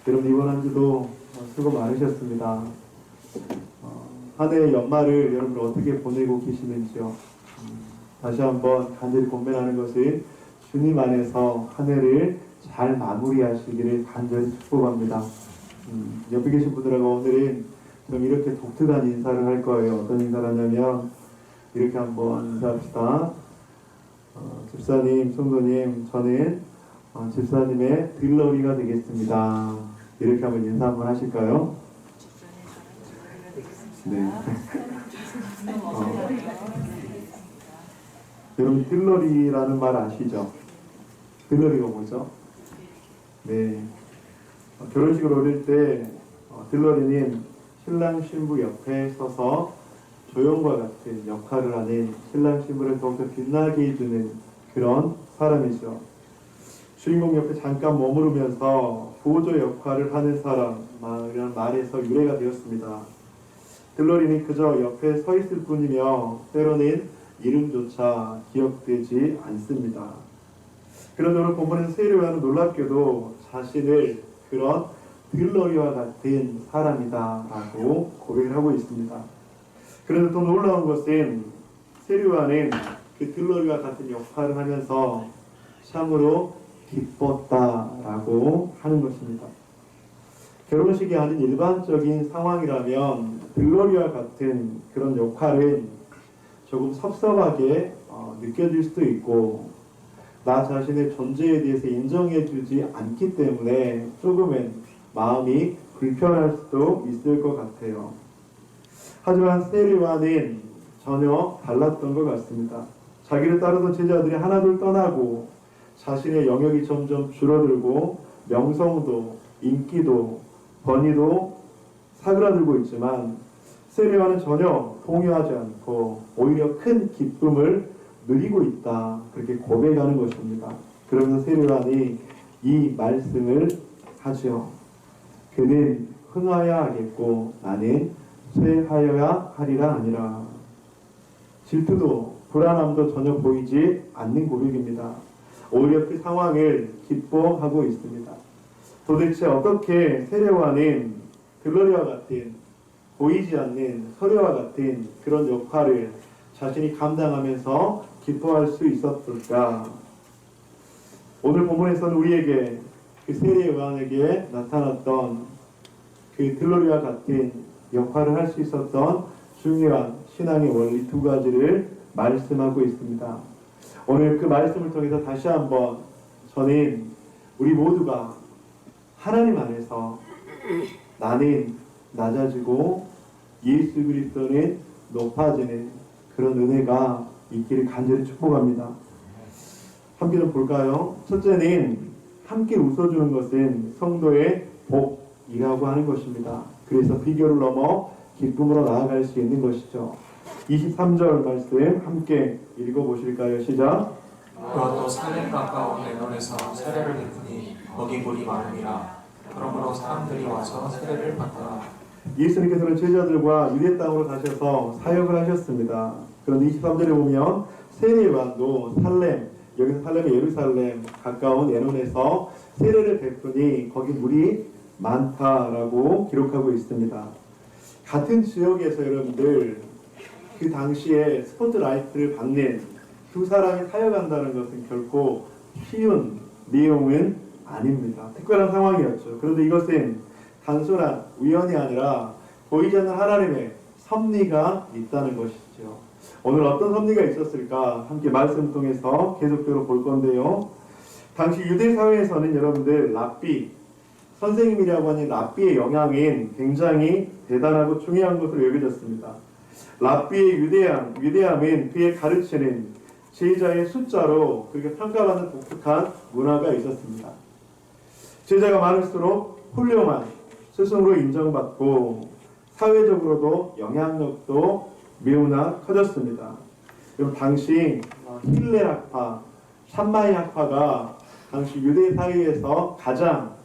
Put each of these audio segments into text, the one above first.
여러분 이번 한 주도 수고 많으셨습니다. 한 해의 연말을 여러분 어떻게 보내고 계시는지요? 다시 한번 간절히 고민하는 것은 주님 안에서 한 해를 잘 마무리하시기를 간절히 축복합니다. 옆에 계신 분들하고 오늘은 좀 이렇게 독특한 인사를 할 거예요. 어떤 인사를 하냐면 이렇게 한번 인사합시다. 집사님, 성도님, 저는 집사님의 들러리가 되겠습니다. 이렇게 한번 인사 한번 하실까요? 네. 여러분 들러리라는 말 아시죠? 들러리가 뭐죠? 네. 결혼식을 올릴 때 들러리는 신랑 신부 옆에 서서 조형과 같은 역할을 하는 신랑 신부를 더욱더 빛나게 해주는 그런 사람이죠. 주인공 옆에 잠깐 머무르면서 보조 역할을 하는 사람, 이런 말에서 유래가 되었습니다. 들러리는 그저 옆에 서 있을 뿐이며 때로는 이름조차 기억되지 않습니다. 그런데 오늘 본문에서 세례요한은 놀랍게도 자신을 그런 들러리와 같은 사람이다라고 고백을 하고 있습니다. 그런데 또 놀라운 것은 세례요한은 그 들러리와 같은 역할을 하면서 참으로 기뻤다라고 하는 것입니다. 결혼식이 아닌 일반적인 상황이라면 들러리와 같은 그런 역할은 조금 섭섭하게 느껴질 수도 있고 나 자신의 존재에 대해서 인정해주지 않기 때문에 조금은 마음이 불편할 수도 있을 것 같아요. 하지만 세례요한은 전혀 달랐던 것 같습니다. 자기를 따르던 제자들이 하나둘 떠나고 자신의 영역이 점점 줄어들고 명성도 인기도 권위도 사그라들고 있지만 세례요한은 전혀 동요하지 않고 오히려 큰 기쁨을 누리고 있다, 그렇게 고백하는 것입니다. 그러면서 세례요한이 이 말씀을 하죠. 그는 흥하여야 하겠고 나는 쇠하여야 하리라 아니라. 질투도 불안함도 전혀 보이지 않는 고백입니다. 오히려 그 상황을 기뻐하고 있습니다. 도대체 어떻게 세례요한은 들러리와 같은 보이지 않는 서류와 같은 그런 역할을 자신이 감당하면서 기뻐할 수 있었을까? 오늘 본문에서는 우리에게 그 세례요한에게 나타났던 그 들러리와 같은 역할을 할 수 있었던 중요한 신앙의 원리 두 가지를 말씀하고 있습니다. 오늘 그 말씀을 통해서 다시 한번 저는 우리 모두가 하나님 안에서 나는 낮아지고 예수 그리스도는 높아지는 그런 은혜가 있기를 간절히 축복합니다. 함께 좀 볼까요? 첫째는 함께 웃어주는 것은 성도의 복이라고 하는 것입니다. 그래서 비교를 넘어 기쁨으로 나아갈 수 있는 것이죠. 23절 말씀 함께 읽어보실까요? 시작. 또 살렘 가까운 에논에서 세례를 베푸니 거기 물이 많음이라. 그러므로 사람들이 와서 세례를 받더라. 예수님께서는 제자들과 유대 땅으로 가셔서 사역을 하셨습니다. 그런데 23절에 보면 세례요한도 살렘, 여기서 살렘의 예루살렘 가까운 에논에서 세례를 베푸니 거기 물이 많다라고 기록하고 있습니다. 같은 지역에서 여러분들 그 당시에 스포트라이트를 받는 두 사람이 사역한다는 것은 결코 쉬운 내용은 아닙니다. 특별한 상황이었죠. 그런데 이것은 단순한 우연이 아니라 보이지 않는 하나님의 섭리가 있다는 것이죠. 오늘 어떤 섭리가 있었을까 함께 말씀 통해서 계속적으로 볼 건데요. 당시 유대 사회에서는 여러분들 랍비, 선생님이라고 하는 랍비의 영향은 굉장히 대단하고 중요한 것으로 여겨졌습니다. 랍비의 위대함은 그의 가르치는 제자의 숫자로 그렇게 평가받는 독특한 문화가 있었습니다. 제자가 많을수록 훌륭한 스승으로 인정받고 사회적으로도 영향력도 매우나 커졌습니다. 그리고 당시 힐레 학파, 샴마이 학파가 당시 유대 사회에서 가장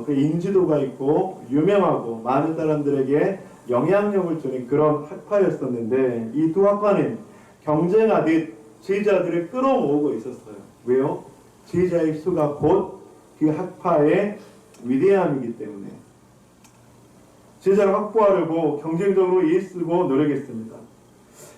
그 인지도가 있고 유명하고 많은 사람들에게 영향력을 주는 그런 학파였었는데 이 두 학파는 경쟁하듯 제자들을 끌어모으고 있었어요. 왜요? 제자의 수가 곧 그 학파의 위대함이기 때문에 제자를 확보하려고 경쟁적으로 애쓰고 노력했습니다.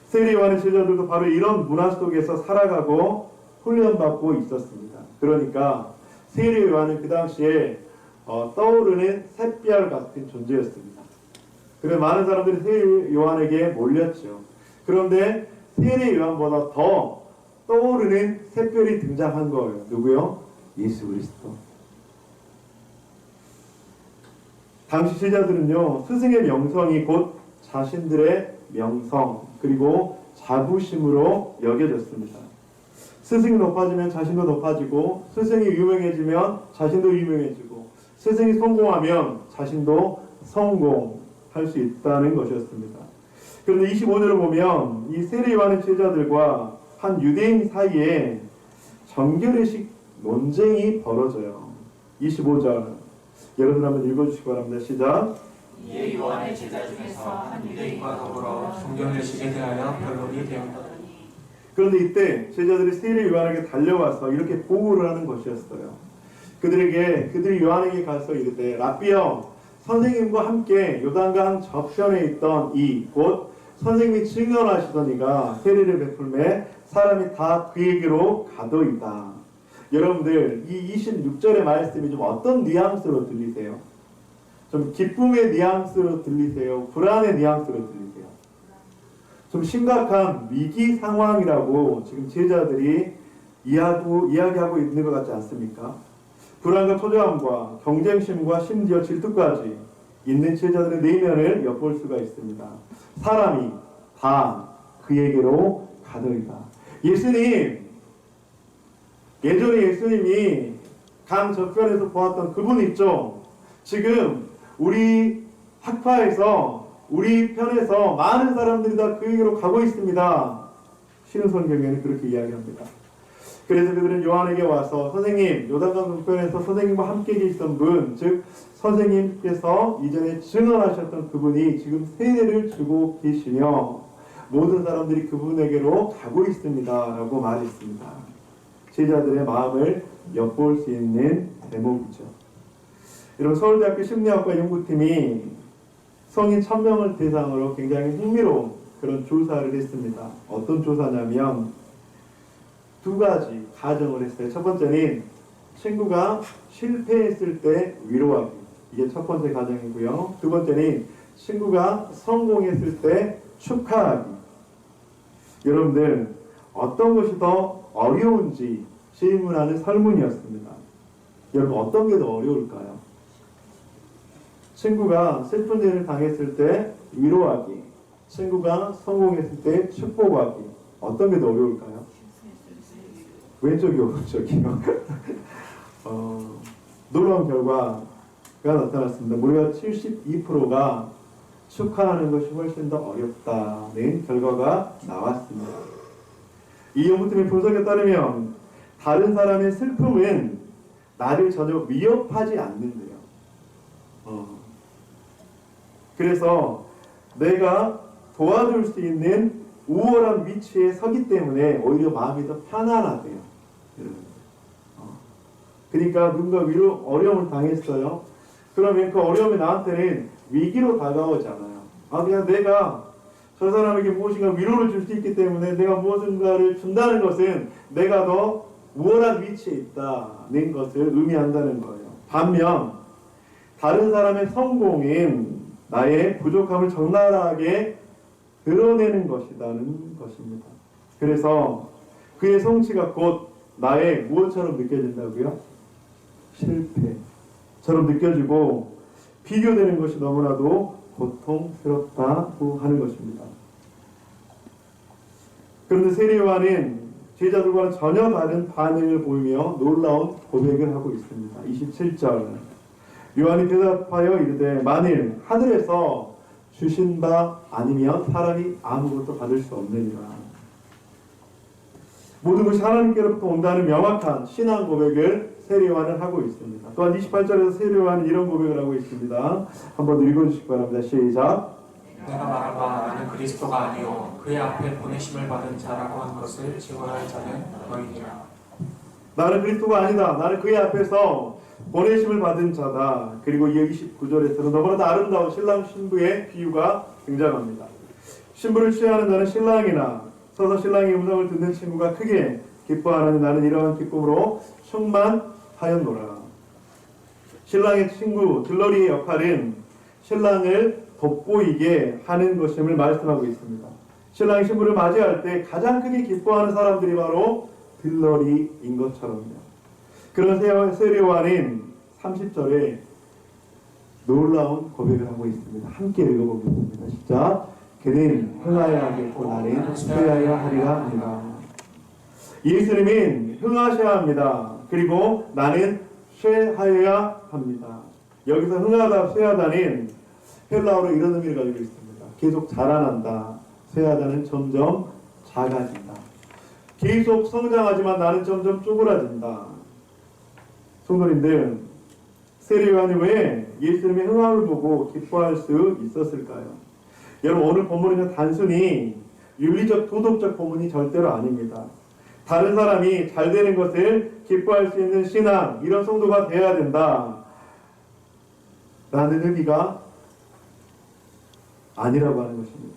세례 요한의 제자들도 바로 이런 문화 속에서 살아가고 훈련받고 있었습니다. 그러니까 세례 요한은 그 당시에 떠오르는 샛별 같은 존재였습니다. 그래서 많은 사람들이 세례 요한에게 몰렸죠. 그런데 세례 요한보다 더 떠오르는 샛별이 등장한 거예요. 누구요? 예수 그리스도. 당시 제자들은요, 스승의 명성이 곧 자신들의 명성 그리고 자부심으로 여겨졌습니다. 스승이 높아지면 자신도 높아지고, 스승이 유명해지면 자신도 유명해지고, 스승이 성공하면 자신도 성공할 수 있다는 것이었습니다. 그런데 25절을 보면 이 세례 요한의 제자들과 한 유대인 사이에 정결의식 논쟁이 벌어져요. 25절 여러분 한번 읽어주시기 바랍니다. 시작. 이에 요한의 제자 중에서 한 유대인과 더불어 정결의식에 대하여 변론이 되었다. 그런데 이때 제자들이 세례 요한에게 달려와서 이렇게 보고를 하는 것이었어요. 그들이 요한에게 가서 이르되 라삐여, 선생님과 함께 요단강 저편에 있던 이 곧 선생님이 증언하시더니가 세례를 베풀매 사람이 다 그에게로 가도이다. 여러분들 이 26절의 말씀이 좀 어떤 뉘앙스로 들리세요? 좀 기쁨의 뉘앙스로 들리세요? 불안의 뉘앙스로 들리세요? 좀 심각한 위기 상황이라고 지금 제자들이 이야기하고 있는 것 같지 않습니까? 불안과 초조함과 경쟁심과 심지어 질투까지 있는 제자들의 내면을 엿볼 수가 있습니다. 사람이 다 그에게로 가더이다. 예전에 예수님이 강 저편에서 보았던 그분 있죠? 지금 우리 학파에서 우리 편에서 많은 사람들이 다 그에게로 가고 있습니다. 신흥성경에는 그렇게 이야기합니다. 그래서 그들은 요한에게 와서 선생님, 요단강 동편에서 선생님과 함께 계시던 분, 즉 선생님께서 이전에 증언하셨던 그분이 지금 세례를 주고 계시며 모든 사람들이 그분에게로 가고 있습니다 라고 말했습니다. 제자들의 마음을 엿볼 수 있는 대목이죠. 여러분, 서울대학교 심리학과 연구팀이 성인 1000명을 대상으로 굉장히 흥미로운 그런 조사를 했습니다. 어떤 조사냐면 두 가지 가정을 했어요. 첫 번째는 친구가 실패했을 때 위로하기. 이게 첫 번째 가정이고요. 두 번째는 친구가 성공했을 때 축하하기. 여러분들 어떤 것이 더 어려운지 질문하는 설문이었습니다. 여러분 어떤 게 더 어려울까요? 친구가 슬픈 일을 당했을 때 위로하기, 친구가 성공했을 때 축복하기. 어떤 게 더 어려울까요? 왼쪽이 오른쪽이요. 놀라운 결과가 나타났습니다. 무려 72%가 축하하는 것이 훨씬 더 어렵다는 결과가 나왔습니다. 이 연구팀의 분석에 따르면 다른 사람의 슬픔은 나를 전혀 위협하지 않는데요. 그래서 내가 도와줄 수 있는 우월한 위치에 서기 때문에 오히려 마음이 더 편안하대요. 그러니까 누군가 어려움을 당했어요. 그러면 그 어려움이 나한테는 위기로 다가오지 않아요. 그냥 내가 저 사람에게 무엇인가 위로를 줄 수 있기 때문에 내가 무엇인가를 준다는 것은 내가 더 우월한 위치에 있다는 것을 의미한다는 거예요. 반면 다른 사람의 성공은 나의 부족함을 적나라하게 드러내는 것이라는 것입니다. 그래서 그의 성취가 곧 나의 무엇처럼 느껴진다고요? 실패처럼 느껴지고 비교되는 것이 너무나도 고통스럽다고 하는 것입니다. 그런데 세례 요한은 제자들과는 전혀 다른 반응을 보이며 놀라운 고백을 하고 있습니다. 27절 요한이 대답하여 이르되 만일 하늘에서 주신 바 아니면 사람이 아무것도 받을 수 없느니라. 모든 것이 하나님께로부터 온다는 명확한 신앙 고백을 세례 요한은 하고 있습니다. 또한 28절에서 세례 요한은 이런 고백을 하고 있습니다. 한번 읽어주시기 바랍니다. 시작. 내가 말한 바 나는 그리스도가 아니요 그의 앞에 보내심을 받은 자라고 한 것을 증언할 자는 너희니라. 나는 그리스도가 아니다. 나는 그의 앞에서 보내심을 받은 자다. 그리고 이 29절에서는 너무나 아름다운 신랑 신부의 비유가 등장합니다. 신부를 취하는 자는 신랑이나 서서 신랑의 음성을 듣는 친구가 크게 기뻐하느니 나는 이러한 기쁨으로 충만하였노라. 신랑의 친구 들러리의 역할은 신랑을 돋보이게 하는 것임을 말씀하고 있습니다. 신랑이 신부를 맞이할 때 가장 크게 기뻐하는 사람들이 바로 들러리인 것처럼요. 그런 세례요한은 30절에 놀라운 고백을 하고 있습니다. 함께 읽어보겠습니다. 시작. 그는 흥하여야 하겠고 나는 쇠하여야 하리라 합니다. 예수님은 흥하셔야 합니다. 그리고 나는 쇠하여야 합니다. 여기서 흥하다, 쇠하다는 헬라어로 이런 의미를 가지고 있습니다. 계속 자라난다. 쇠하다는 점점 작아진다. 계속 성장하지만 나는 점점 쪼그라진다. 성도님들, 세례요한이 왜 예수님의 흥함을 보고 기뻐할 수 있었을까요? 여러분, 오늘 본문은 단순히 윤리적, 도덕적 본문이 절대로 아닙니다. 다른 사람이 잘 되는 것을 기뻐할 수 있는 신앙, 이런 성도가 되어야 된다 라는 의미가 아니라고 하는 것입니다.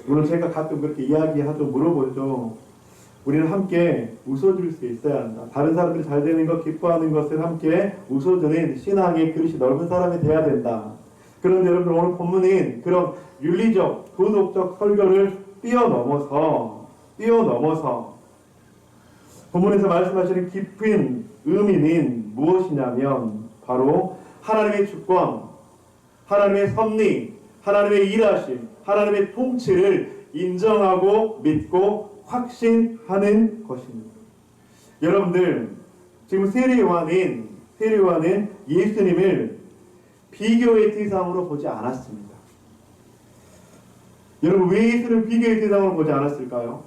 물론 제가 가끔 그렇게 이야기하죠. 물어보죠. 우리는 함께 웃어줄 수 있어야 한다. 다른 사람들이 잘 되는 것, 기뻐하는 것을 함께 웃어주는 신앙의 그릇이 넓은 사람이 돼야 된다. 그런데 여러분들, 오늘 본문은 그런 윤리적, 도덕적 설교를 뛰어넘어서 본문에서 말씀하시는 깊은 의미는 무엇이냐면 바로 하나님의 주권, 하나님의 섭리, 하나님의 일하심, 하나님의 통치를 인정하고 믿고 확신하는 것입니다. 여러분들, 지금 세례요한은 예수님을 비교의 대상으로 보지 않았습니다. 여러분, 왜 예수를 비교의 대상으로 보지 않았을까요?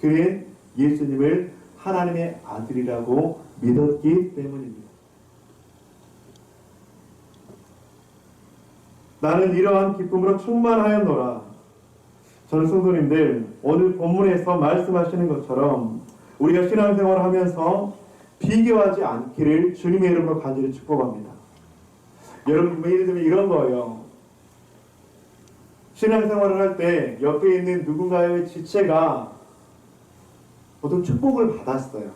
그는 예수님을 하나님의 아들이라고 믿었기 때문입니다. 나는 이러한 기쁨으로 충만하였노라. 저는 성도님들, 오늘 본문에서 말씀하시는 것처럼 우리가 신앙생활을 하면서 비교하지 않기를 주님의 이름으로 간절히 축복합니다. 여러분, 예를 들면 이런 거예요. 신앙생활을 할 때 옆에 있는 누군가의 지체가 어떤 축복을 받았어요.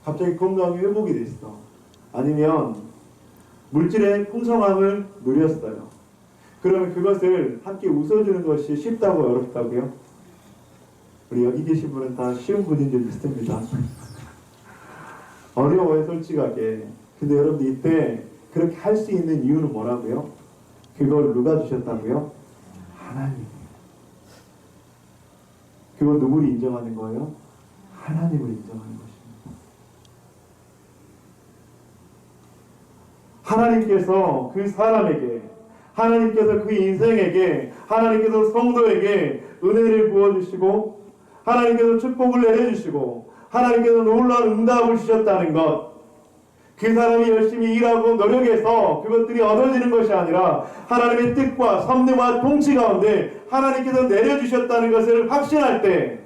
갑자기 건강이 회복이 됐어. 아니면 물질의 풍성함을 누렸어요. 그러면 그것을 함께 웃어주는 것이 쉽다고 어렵다고요? 우리 여기 계신 분은 다 쉬운 분인 줄 믿습니다. 어려워요, 솔직하게. 근데 여러분, 이때 그렇게 할 수 있는 이유는 뭐라고요? 그걸 누가 주셨다고요? 하나님. 그걸 누구를 인정하는 거예요? 하나님을 인정하는 것입니다. 하나님께서 그 사람에게, 하나님께서 그 인생에게, 하나님께서 성도에게 은혜를 부어주시고 하나님께서 축복을 내려주시고 하나님께서 놀라운 응답을 주셨다는 것, 그 사람이 열심히 일하고 노력해서 그것들이 얻어지는 것이 아니라 하나님의 뜻과 섭리와 통치 가운데 하나님께서 내려주셨다는 것을 확신할 때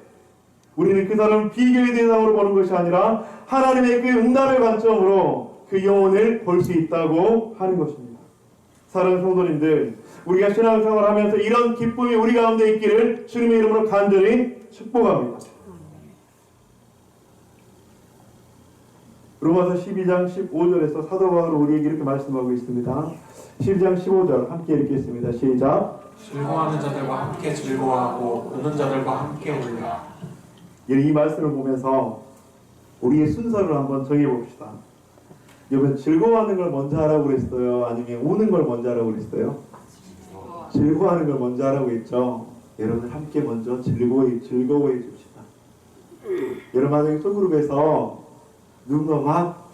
우리는 그 사람을 비교의 대상으로 보는 것이 아니라 하나님의 그 응답의 관점으로 그 영혼을 볼 수 있다고 하는 것입니다. 사랑하는 성도님들, 우리가 신앙생활을 하면서 이런 기쁨이 우리 가운데 있기를 주님의 이름으로 간절히 축복합니다. 로마서 12장 15절에서 사도 바울은 우리에게 이렇게 말씀하고 있습니다. 12장 15절 함께 읽겠습니다. 시작. 즐거워하는 자들과 함께 즐거워하고 우는 자들과 함께 울라. 이 말씀을 보면서 우리의 순서를 한번 정해봅시다. 여러분, 즐거워하는 걸 먼저 하라고 그랬어요? 아니면 우는 걸 먼저 하라고 그랬어요? 즐거워하는 걸 먼저 하라고 했죠. 여러분, 함께 먼저 즐거워해 줍시다. 여러분, 만약에 소그룹에서 누군가 막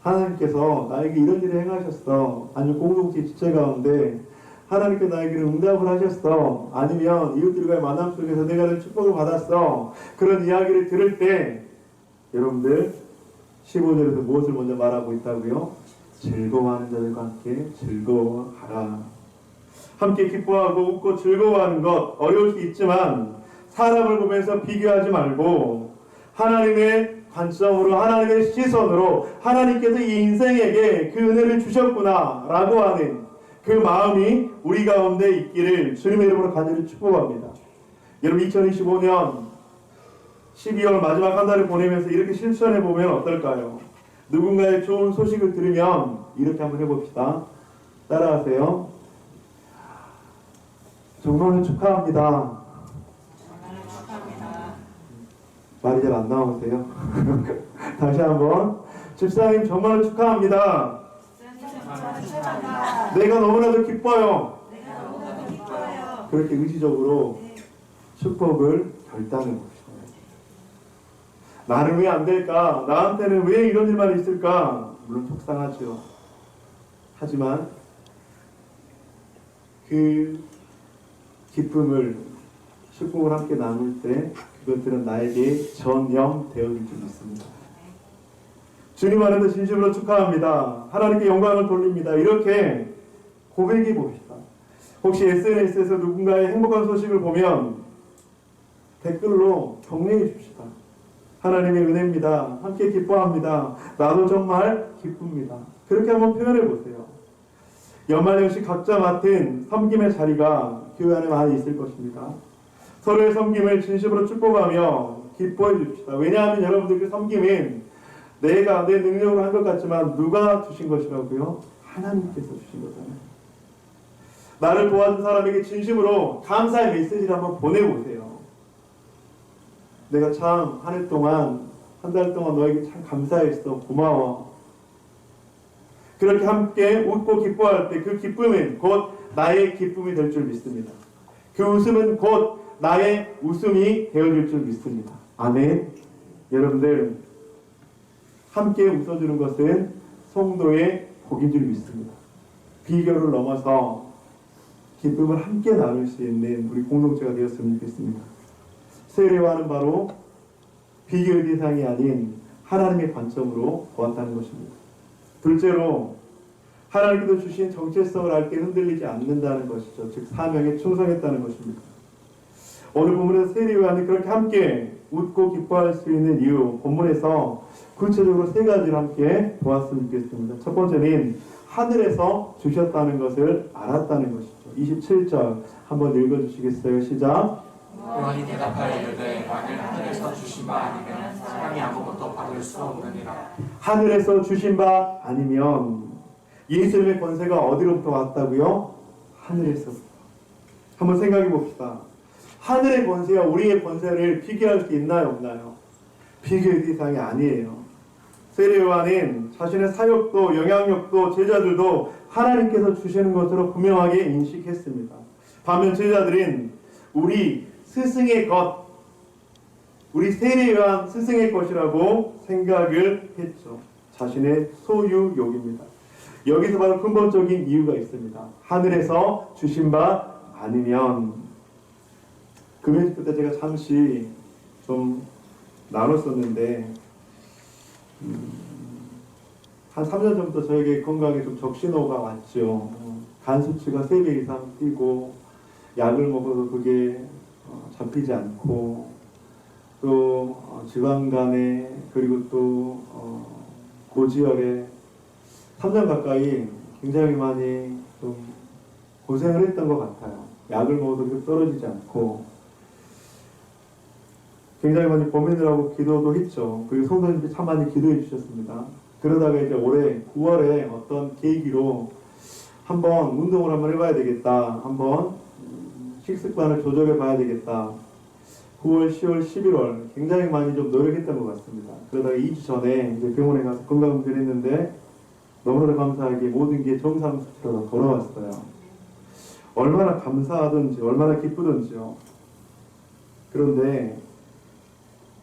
하나님께서 나에게 이런 일을 행하셨어, 아니면 공동체 지체 가운데 하나님께 나에게 응답을 하셨어, 아니면 이웃들과의 만남 속에서 내가 이런 축복을 받았어, 그런 이야기를 들을 때 여러분들 15절에서 무엇을 먼저 말하고 있다고요? 즐거워하는 자들과 함께 즐거워하라. 함께 기뻐하고 웃고 즐거워하는 것 어려울 수 있지만 사람을 보면서 비교하지 말고 하나님의 관점으로, 하나님의 시선으로 하나님께서 이 인생에게 그 은혜를 주셨구나 라고 하는 그 마음이 우리 가운데 있기를 주님의 이름으로 간절히 축복합니다. 여러분, 2025년 12월 마지막 한 달을 보내면서 이렇게 실천해 보면 어떨까요? 누군가의 좋은 소식을 들으면 이렇게 한번 해봅시다. 따라하세요. 정말로 축하합니다. 말이 잘 안 나오세요? 다시 한번. 집사님 정말로 축하합니다. 내가 너무나도 기뻐요. 그렇게 의지적으로 축복을 결단해 봅시다. 나는 왜 안 될까? 나한테는 왜 이런 일만 있을까? 물론 속상하죠. 하지만 그 기쁨을, 축복을 함께 나눌 때 그것들은 나에게 전염되어질 줄 믿습니다. 주님 안에서 진심으로 축하합니다. 하나님께 영광을 돌립니다. 이렇게 고백해 봅시다. 혹시 SNS에서 누군가의 행복한 소식을 보면 댓글로 격려해 줍시다. 하나님의 은혜입니다. 함께 기뻐합니다. 나도 정말 기쁩니다. 그렇게 한번 표현해 보세요. 연말연시 각자 맡은 섬김의 자리가 교회 안에 많이 있을 것입니다. 서로의 섬김을 진심으로 축복하며 기뻐해 줍시다. 왜냐하면 여러분들 그 섬김은 내가 내 능력으로 한 것 같지만 누가 주신 것이라고요? 하나님께서 주신 거잖아요. 나를 도와준 사람에게 진심으로 감사의 메시지를 한번 보내보세요. 내가 참 한 해 동안, 한 달 동안 너에게 참 감사했어. 고마워. 그렇게 함께 웃고 기뻐할 때 그 기쁨은 곧 나의 기쁨이 될 줄 믿습니다. 그 웃음은 곧 나의 웃음이 되어질 줄 믿습니다. 아멘. 여러분들, 함께 웃어주는 것은 성도의 복인 줄 믿습니다. 비교를 넘어서 기쁨을 함께 나눌 수 있는 우리 공동체가 되었으면 좋겠습니다. 세례와는 바로 비교의 대상이 아닌 하나님의 관점으로 보았다는 것입니다. 둘째로, 하나님께서 주신 정체성을 알 때 흔들리지 않는다는 것이죠. 즉 사명에 충성했다는 것입니다. 오늘 본문에서 세례요한이 그렇게 함께 웃고 기뻐할 수 있는 이유, 본문에서 구체적으로 세 가지를 함께 보았으면 좋겠습니다. 첫 번째는 하늘에서 주셨다는 것을 알았다는 것이죠. 27절 한번 읽어주시겠어요? 시작. 요한이 대답하여 이르되 만일 하늘에서 주신 바 아니면 사람이 아무것도 받을 수 없느니라. 하늘에서 주신 바 아니면 예수님의 권세가 어디로부터 왔다고요? 하늘에서. 한번 생각해 봅시다. 하늘의 권세와 우리의 권세를 비교할 수 있나요, 없나요? 비교의 대상이 아니에요. 세례 요한은 자신의 사역도 영향력도 제자들도 하나님께서 주시는 것으로 분명하게 인식했습니다. 반면 제자들은 우리 스승의 것, 우리 세례 요한 스승의 것이라고 생각을 했죠. 자신의 소유욕입니다. 여기서 바로 근본적인 이유가 있습니다. 하늘에서 주신 바 아니면, 금요일 때 제가 잠시 좀 나눴었는데 한 3년 전부터 저에게 건강에 좀 적신호가 왔죠. 간 수치가 3배 이상 뛰고 약을 먹어도 그게 잡히지 않고 또 지방간에 그리고 또 고지혈에 3년 가까이 굉장히 많이 좀 고생을 했던 것 같아요. 약을 먹어도 그게 떨어지지 않고 굉장히 많이 고민을 하고 기도도 했죠. 그리고 성도님들이 참 많이 기도해 주셨습니다. 그러다가 이제 올해 9월에 어떤 계기로 한번 운동을 한번 해봐야 되겠다. 한번 식습관을 조절해 봐야 되겠다. 9월, 10월, 11월 굉장히 많이 좀 노력했던 것 같습니다. 그러다가 2주 전에 이제 병원에 가서 건강검진을 했는데 너무나 감사하게 모든 게 정상 수치로 돌아왔어요. 얼마나 감사하든지 얼마나 기쁘든지요. 그런데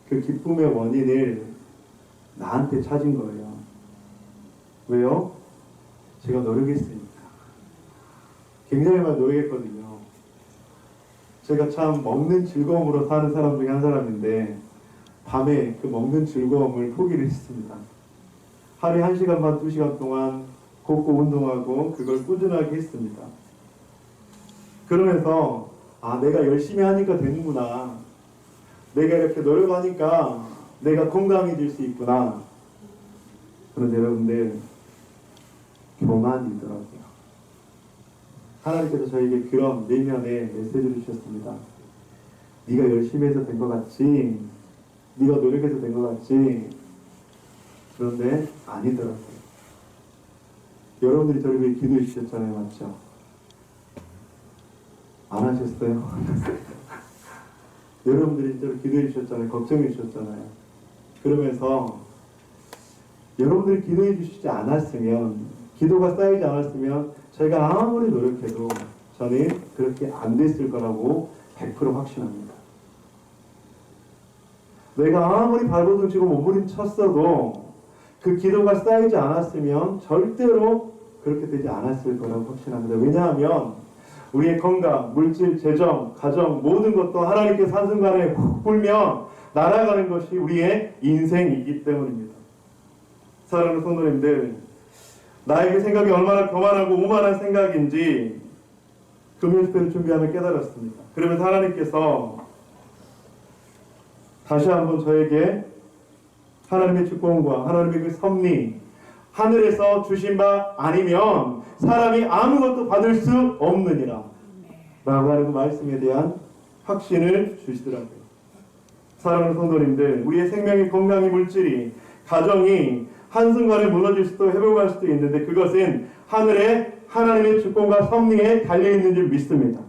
그 기쁨의 원인을 나한테 찾은 거예요. 왜요? 제가 노력했으니까. 굉장히 많이 노력했거든요. 제가 참 먹는 즐거움으로 사는 사람 중에 한 사람인데 밤에 그 먹는 즐거움을 포기를 했습니다. 하루에 1시간 반, 2시간 동안 걷고 운동하고 그걸 꾸준하게 했습니다. 그러면서 내가 열심히 하니까 되는구나. 내가 이렇게 노력하니까 내가 건강해질 수 있구나. 그런데 여러분들, 교만이더라고요. 하나님께서 저에게 그런 내면의 메시지를 주셨습니다. 네가 열심히 해서 된 것 같지? 네가 노력해서 된 것 같지? 그런데 아니더라고요. 여러분들이 저를 위해 기도해 주셨잖아요. 맞죠? 안 하셨어요? 여러분들이 저를 기도해 주셨잖아요. 걱정해 주셨잖아요. 그러면서 여러분들이 기도해 주시지 않았으면, 기도가 쌓이지 않았으면 제가 아무리 노력해도 저는 그렇게 안 됐을 거라고 100% 확신합니다. 내가 아무리 발버둥 치고 몸부림쳤어도 그 기도가 쌓이지 않았으면 절대로 그렇게 되지 않았을 거라고 확신합니다. 왜냐하면 우리의 건강, 물질, 재정, 가정 모든 것도 하나님께서 한순간에 훅 불면 날아가는 것이 우리의 인생이기 때문입니다. 사랑하는 성도님들, 나에게 생각이 얼마나 교만하고 오만한 생각인지 금요일을 준비하며 깨달았습니다. 그러면서 하나님께서 다시 한번 저에게 하나님의 주권과 하나님의 그 섭리, 하늘에서 주신 바 아니면 사람이 아무것도 받을 수 없느니라 라고 하는 그 말씀에 대한 확신을 주시더라고요. 사랑하는 성도님들, 우리의 생명이, 건강이, 물질이, 가정이 한순간에 무너질 수도 회복할 수도 있는데 그것은 하늘에 하나님의 주권과 섭리에 달려있는 줄 믿습니다.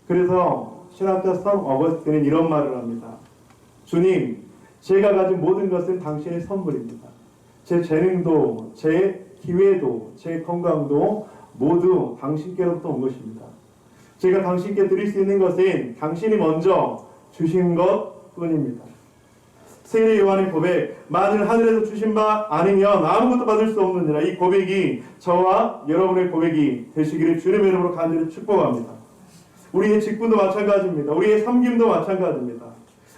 그래서 신학자 성 어거스틴은 이런 말을 합니다. 주님, 제가 가진 모든 것은 당신의 선물입니다. 제 재능도, 제 기회도, 제 건강도 모두 당신께로부터 온 것입니다. 제가 당신께 드릴 수 있는 것은 당신이 먼저 주신 것 뿐입니다. 세례 요한의 고백, 만일 하늘에서 주신 바 아니면 아무것도 받을 수 없느니라. 이 고백이 저와 여러분의 고백이 되시기를 주님의 이름으로 간절히 축복합니다. 우리의 직분도 마찬가지입니다. 우리의 섬김도 마찬가지입니다.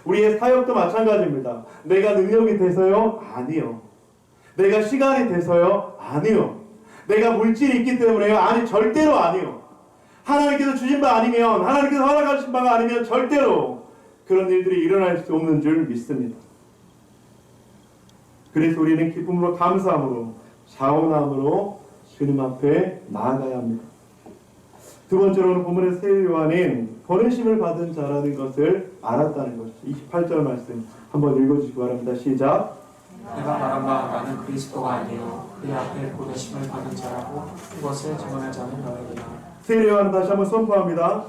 우리의 사역도 마찬가지입니다. 내가 능력이 돼서요? 아니요. 내가 시간이 돼서요? 아니요. 내가 물질이 있기 때문에요? 아니, 절대로 아니요. 하나님께서 주신 바 아니면, 하나님께서 허락하신 바가 아니면 절대로 그런 일들이 일어날 수 없는 줄 믿습니다. 그래서 우리는 기쁨으로, 감사함으로, 자원함으로 주님 앞에 나아가야 합니다. 두 번째로는 본문의 세례 요한은 보내심을 받은 자라는 것을 알았다는 것이죠. 28절 말씀 한번 읽어주시기 바랍니다. 시작. 내가 말한 바 나는 그리스도가 아니요 그의 앞에 보내심을 받은 자라고 그것을 증언하지 않은 너희니라. 세례 요한은 다시 한번 선포합니다.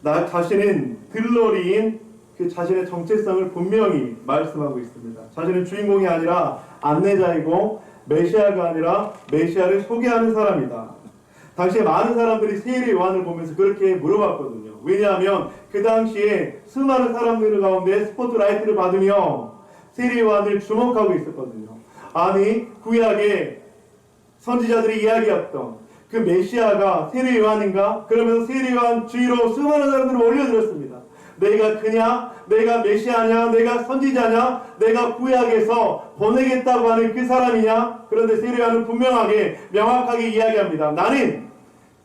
나 자신은 들러리인 그 자신의 정체성을 분명히 말씀하고 있습니다. 자신은 주인공이 아니라 안내자이고 메시아가 아니라 메시아를 소개하는 사람이다. 당시에 많은 사람들이 세례 요한을 보면서 그렇게 물어봤거든요. 왜냐하면 그 당시에 수많은 사람들 가운데 스포트라이트를 받으며 세례 요한을 주목하고 있었거든요. 아니, 구약의 선지자들이 이야기했던 그 메시아가 세례 요한인가? 그러면서 세례 요한 주위로 수많은 사람들을 올려들었습니다. 내가 그냐? 내가 메시아냐? 내가 선지자냐? 내가 구약에서 보내겠다고 하는 그 사람이냐? 그런데 세례 요한은 분명하게 명확하게 이야기합니다. 나는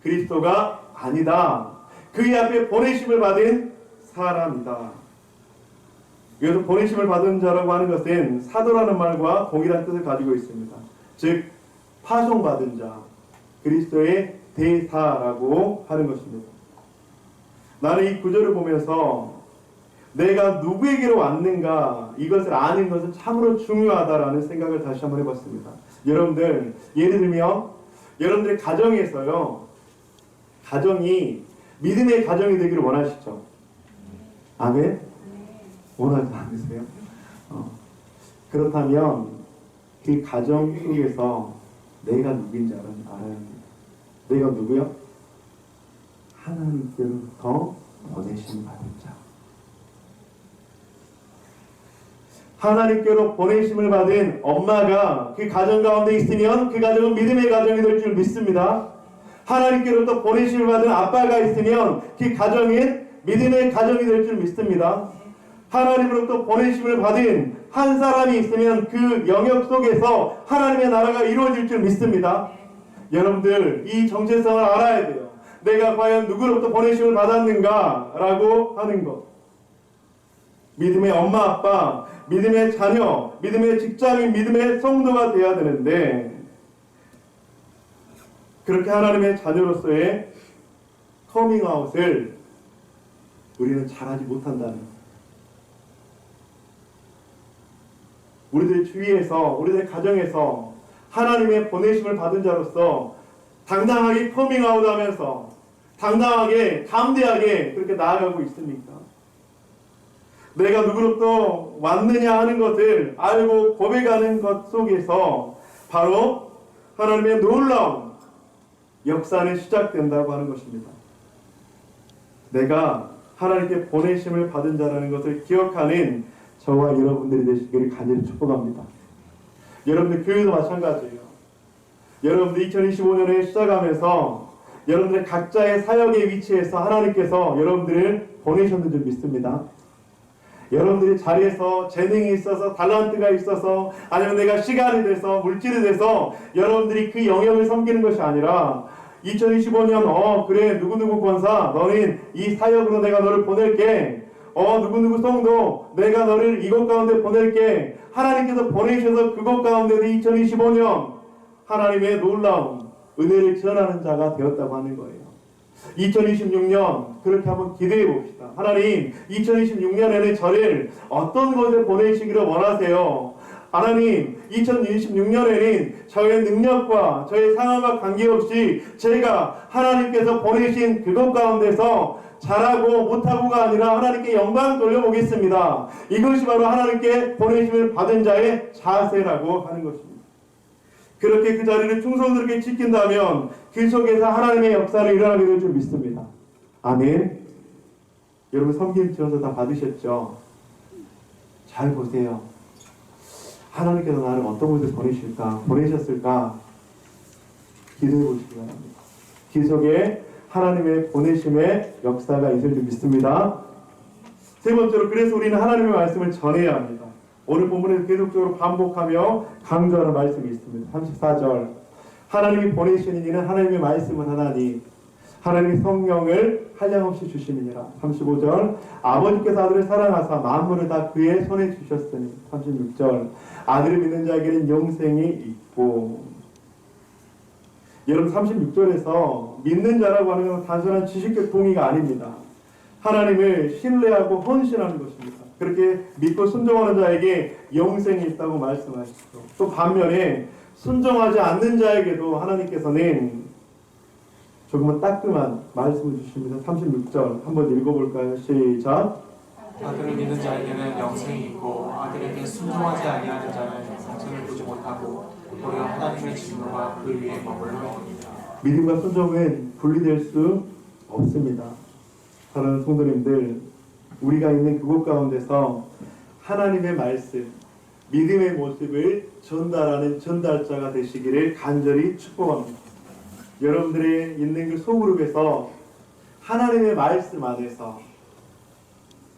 그리스도가 아니다. 그의 앞에 보내심을 받은 사람이다. 여기서 보내심을 받은 자라고 하는 것은 사도라는 말과 동일한 뜻을 가지고 있습니다. 즉 파송받은 자, 그리스도의 대사라고 하는 것입니다. 나는 이 구절을 보면서 내가 누구에게로 왔는가 이것을 아는 것은 참으로 중요하다라는 생각을 다시 한번 해봤습니다. 여러분들, 예를 들면 여러분들의 가정에서요, 가정이 믿음의 가정이 되기를 원하시죠? 아멘? 원하지 않으세요? 그렇다면 그 가정 속에서 내가 누구인지 알아야 합니다. 내가 누구요? 하나님께로부터 보내심 받은 자. 하나님께로 보내심을 받은 엄마가 그 가정 가운데 있으면 그 가정은 믿음의 가정이 될 줄 믿습니다. 하나님께로부터 보내심을 받은 아빠가 있으면 그 가정은 믿음의 가정이 될 줄 믿습니다. 하나님으로부터 보내심을 받은 한 사람이 있으면 그 영역 속에서 하나님의 나라가 이루어질 줄 믿습니다. 여러분들, 이 정체성을 알아야 돼요. 내가 과연 누구로부터 보내심을 받았는가 라고 하는 것. 믿음의 엄마, 아빠, 믿음의 자녀, 믿음의 직장인, 믿음의 성도가 되어야 되는데 그렇게 하나님의 자녀로서의 커밍아웃을 우리는 잘하지 못한다는 거예요. 우리들 주위에서, 우리들 가정에서 하나님의 보내심을 받은 자로서 당당하게 커밍아웃하면서 당당하게, 담대하게 그렇게 나아가고 있습니까? 내가 누구로부터 왔느냐 하는 것을 알고 고백하는 것 속에서 바로 하나님의 놀라운 역사는 시작된다고 하는 것입니다. 내가 하나님께 보내심을 받은 자라는 것을 기억하는 저와 여러분들이 되시기를 간절히 축복합니다. 여러분들 교회도 마찬가지예요. 여러분들 2025년에 시작하면서 여러분들 각자의 사역의 위치에서 하나님께서 여러분들을 보내셨는 줄 믿습니다. 여러분들이 자리에서 재능이 있어서 달란트가 있어서 아니면 내가 시간이 돼서 물질이 돼서 여러분들이 그 영역을 섬기는 것이 아니라 2025년 그래 누구누구 권사 너는 이 사역으로 내가 너를 보낼게 누구누구 성도 내가 너를 이곳 가운데 보낼게 하나님께서 보내셔서 그곳 가운데서 2025년 하나님의 놀라운 은혜를 전하는 자가 되었다고 하는 거예요. 2026년 그렇게 한번 기대해 봅시다. 하나님 2026년에는 저를 어떤 곳에 보내시기를 원하세요? 하나님 2026년에는 저의 능력과 저의 상황과 관계없이 제가 하나님께서 보내신 그것 가운데서 잘하고 못하고가 아니라 하나님께 영광 돌려보겠습니다. 이것이 바로 하나님께 보내심을 받은 자의 자세라고 하는 것입니다. 그렇게 그 자리를 충성스럽게 지킨다면 그 속에서 하나님의 역사를 일어나게 될 줄 믿습니다. 아멘. 여러분 섬김 지원서 다 받으셨죠? 잘 보세요. 하나님께서 나를 어떤 곳에 보내셨을까? 기도해 보시기 바랍니다. 그 속에 하나님의 보내심의 역사가 있을 줄 믿습니다. 세 번째로 그래서 우리는 하나님의 말씀을 전해야 합니다. 오늘 본문에서 계속적으로 반복하며 강조하는 말씀이 있습니다. 34절 하나님이 보내시는 이는 하나님의 말씀을 하나니 하나님의 성령을 한량없이 주시느니라. 35절 아버지께서 아들을 사랑하사 만물을 다 그의 손에 주셨으니. 36절 아들을 믿는 자에게는 영생이 있고. 여러분 36절에서 믿는 자라고 하는 것은 단순한 지식적 동의가 아닙니다. 하나님을 신뢰하고 헌신하는 것입니다. 그렇게 믿고 순종하는 자에게 영생이 있다고 말씀하시죠. 또 반면에 순종하지 않는 자에게도 하나님께서는 조금은 따끔한 말씀을 주십니다. 36절 한번 읽어볼까요? 시작. 아들을 믿는 자에게는 영생이 있고 아들에게 순종하지 아니하는 자는 영생을 보지 못하고 오히려 하나님의 진노가 그 위에 머물러옵니다. 믿음과 순종은 분리될 수 없습니다. 사랑하는 성도님들, 우리가 있는 그곳 가운데서 하나님의 말씀, 믿음의 모습을 전달하는 전달자가 되시기를 간절히 축복합니다. 여러분들이 있는 그 소그룹에서 하나님의 말씀 안에서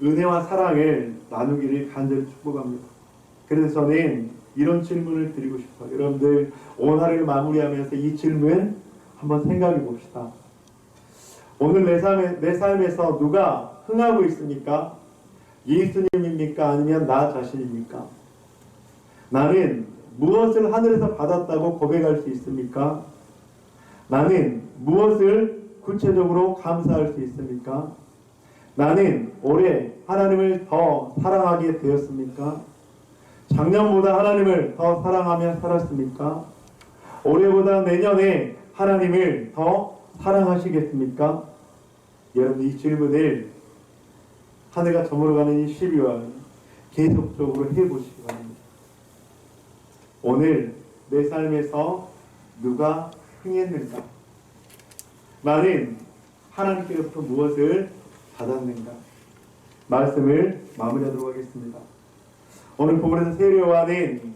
은혜와 사랑을 나누기를 간절히 축복합니다. 그래서 저는 이런 질문을 드리고 싶어요. 여러분들 오늘을 마무리하면서 이 질문 한번 생각해 봅시다. 오늘 내 삶에서 누가 흥하고 있습니까? 예수님입니까? 아니면 나 자신입니까? 나는 무엇을 하늘에서 받았다고 고백할 수 있습니까? 나는 무엇을 구체적으로 감사할 수 있습니까? 나는 올해 하나님을 더 사랑하게 되었습니까? 작년보다 하나님을 더 사랑하며 살았습니까? 올해보다 내년에 하나님을 더 사랑하시겠습니까? 여러분 이 질문을 한 해가 저물어가는 이 12월 계속적으로 해보시기 바랍니다. 오늘 내 삶에서 누가 흥했는가? 나는 하나님께로부터 무엇을 받았는가? 말씀을 마무리하도록 하겠습니다. 오늘 본문에서 세례요한은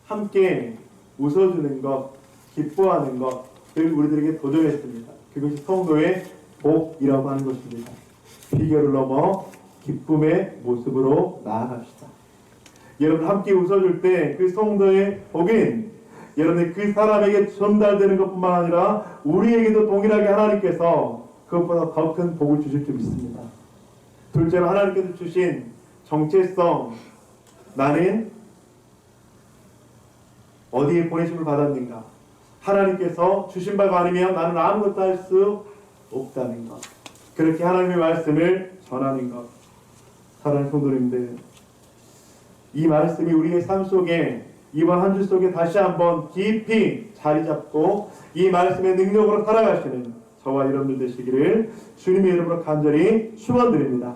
함께 웃어주는 것, 기뻐하는 것을 우리들에게 도전했습니다. 그것이 성도의 복이라고 하는 것입니다. 비결을 넘어 기쁨의 모습으로 나아갑시다. 여러분 함께 웃어줄 때 그 성도의 복은 여러분의 그 사람에게 전달되는 것뿐만 아니라 우리에게도 동일하게 하나님께서 그것보다 더 큰 복을 주실 줄 믿습니다. 둘째로 하나님께서 주신 정체성, 나는 어디에 보내심을 받았는가? 하나님께서 주신 바가 아니면 나는 아무것도 할 수 없다는 것. 그렇게 하나님의 말씀을 전하는 것. 사랑하는 성도님들, 이 말씀이 우리의 삶 속에 이번 한 주 속에 다시 한번 깊이 자리 잡고 이 말씀의 능력으로 살아가시는 저와 여러분들 되시기를 주님의 이름으로 간절히 축원드립니다.